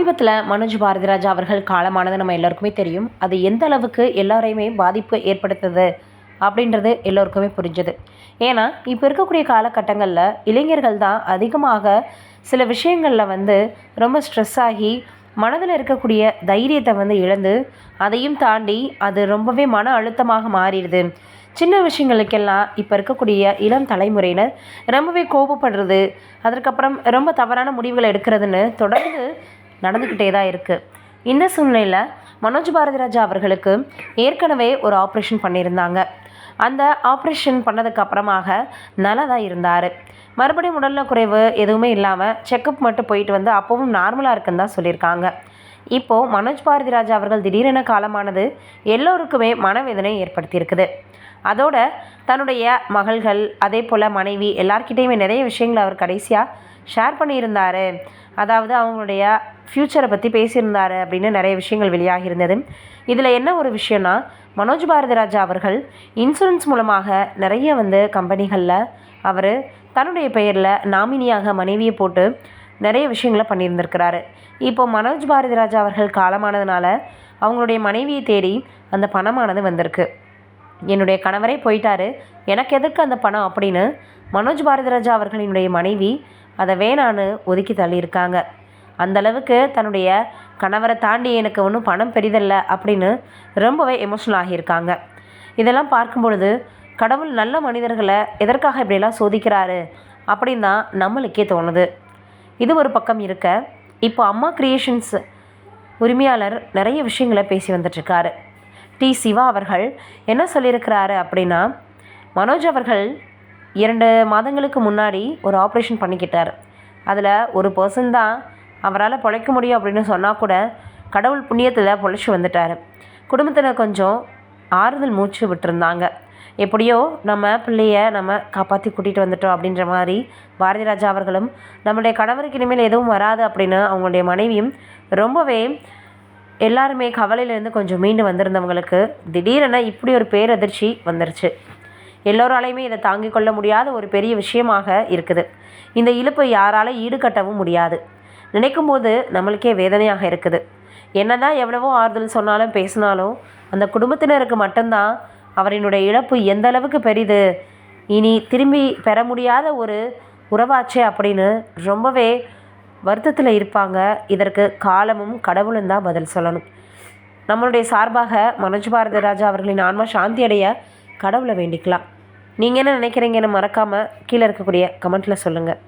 சமீபத்தில் மனோஜ் பாரதிராஜா அவர்கள் காலமானது நம்ம எல்லாருக்குமே தெரியும். அது எந்த அளவுக்கு எல்லாரையுமே பாதிப்பு ஏற்படுத்துது அப்படின்றது எல்லோருக்குமே புரிஞ்சது. ஏன்னா இப்போ இருக்கக்கூடிய காலகட்டங்களில் இளைஞர்கள் தான் அதிகமாக சில விஷயங்களில் ரொம்ப ஸ்ட்ரெஸ் ஆகி மனதில் இருக்கக்கூடிய தைரியத்தை இழந்து அதையும் தாண்டி அது ரொம்பவே மன அழுத்தமாக மாறிடுது. சின்ன விஷயங்களுக்கெல்லாம் இப்போ இருக்கக்கூடிய இளம் தலைமுறையினர் ரொம்பவே கோபப்படுறது, அதற்கப்புறம் ரொம்ப தவறான முடிவுகளை எடுக்கிறதுன்னு தொடர்ந்து நடந்துக்கிட்டே தான் இருக்குது. இந்த சூழ்நிலையில் மனோஜ் பாரதிராஜா அவர்களுக்கு ஏற்கனவே ஒரு ஆப்ரேஷன் பண்ணியிருந்தாங்க. அந்த ஆப்ரேஷன் பண்ணதுக்கு அப்புறமாக நல்லா தான் இருந்தார். மறுபடியும் உடல்நல குறைவு எதுவுமே இல்லாமல் செக்கப் மட்டும் போயிட்டு அப்போவும் நார்மலாக இருக்குன்னு தான் சொல்லியிருக்காங்க. இப்போது மனோஜ் பாரதிராஜா அவர்கள் திடீரென காலமானது எல்லோருக்குமே மனவேதனை ஏற்படுத்தியிருக்குது. அதோட தன்னுடைய மகள்கள் அதே போல் மனைவி எல்லார்கிட்டேயுமே நிறைய விஷயங்களை அவர் கடைசியாக ஷேர் பண்ணியிருந்தார். அதாவது அவங்களுடைய ஃப்யூச்சரை பற்றி பேசியிருந்தார் அப்படின்னு நிறைய விஷயங்கள் வெளியாகியிருந்தது. இதில் என்ன ஒரு விஷயம்னா, மனோஜ் பாரதிராஜா அவர்கள் இன்சூரன்ஸ் மூலமாக நிறைய கம்பெனிகளில் அவர் தன்னுடைய பெயரில் நாமினியாக மனைவியை போட்டு நிறைய விஷயங்களை பண்ணியிருந்திருக்கிறாரு. இப்போ மனோஜ் பாரதிராஜா அவர்கள் காலமானதுனால அவங்களுடைய மனைவியை தேடி அந்த பணமானது வந்திருக்கு. என்னுடைய கணவரே போயிட்டாரு, எனக்கு எதற்கு அந்த பணம் அப்படின்னு மனோஜ் பாரதிராஜா அவர்களினுடைய மனைவி அதை வேணான்னு ஒதுக்கி தள்ளியிருக்காங்க. அந்தளவுக்கு தன்னுடைய கணவரை தாண்டி எனக்கு ஒன்றும் பணம் பெரிதல்ல அப்படின்னு ரொம்பவே எமோஷ்னல் ஆகியிருக்காங்க. இதெல்லாம் பார்க்கும் பொழுது கடவுள் நல்ல மனிதர்களை எதற்காக இப்படியெல்லாம் சோதிக்கிறாரு அப்படின்னு தான் நம்மளுக்கே தோணுது. இது ஒரு பக்கம் இருக்க, இப்போ அம்மா கிரியேஷன்ஸ் உரிமையாளர் நிறைய விஷயங்களை பேசி வந்துட்டுருக்காரு. சிவா அவர்கள் என்ன சொல்லியிருக்கிறாரு அப்படின்னா, மனோஜ் அவர்கள் 2 மாதங்களுக்கு முன்னாடி ஒரு ஆப்ரேஷன் பண்ணிக்கிட்டார். அதில் ஒரு பர்சன் தான் அவரால் பிழைக்க முடியும் அப்படின்னு சொன்னால் கூட கடவுள் புண்ணியத்தில் பொழைச்சி வந்துட்டார். குடும்பத்தில் கொஞ்சம் ஆறுதல் மூச்சு விட்டுருந்தாங்க. எப்படியோ நம்ம பிள்ளைய நம்ம காப்பாற்றி கூட்டிகிட்டு வந்துட்டோம் அப்படின்ற மாதிரி பாரதிராஜா அவர்களும் நம்மளுடைய கணவருக்கு இனிமேல் எதுவும் வராது அப்படின்னு அவங்களுடைய மனைவியும் ரொம்பவே எல்லாருமே கவலையிலேருந்து கொஞ்சம் மீண்டு வந்திருந்தவங்களுக்கு திடீரென இப்படி ஒரு பேரதிர்ச்சி வந்துருச்சு. எல்லோராலையுமே இதை தாங்கிக் கொள்ள முடியாத ஒரு பெரிய விஷயமாக இருக்குது. இந்த இழப்பை யாரால ஈடுகட்டவும் முடியாது. நினைக்கும் போது நம்மளுக்கே வேதனையாக இருக்குது. என்னதான் எவ்வளவோ ஆறுதல் சொன்னாலும் பேசினாலும் அந்த குடும்பத்தினருக்கு மட்டும்தான் அவரினுடைய இழப்பு எந்த அளவுக்கு பெரிது, இனி திரும்பி பெற முடியாத ஒரு உறவாச்சே அப்படின்னு ரொம்பவே வருத்தத்தில் இருப்பாங்க. இதற்கு காலமும் கடவுளும் தான் பதில் சொல்லணும். நம்மளுடைய சார்பாக மனோஜ் பாரதிராஜா அவர்களின் ஆன்மா சாந்தி அடைய கடவுளை வேண்டிக்கலாம். நீங்கள் என்ன நினைக்கிறீங்கன்னு மறக்காமல் கீழே இருக்கக்கூடிய கமெண்ட்டில் சொல்லுங்கள்.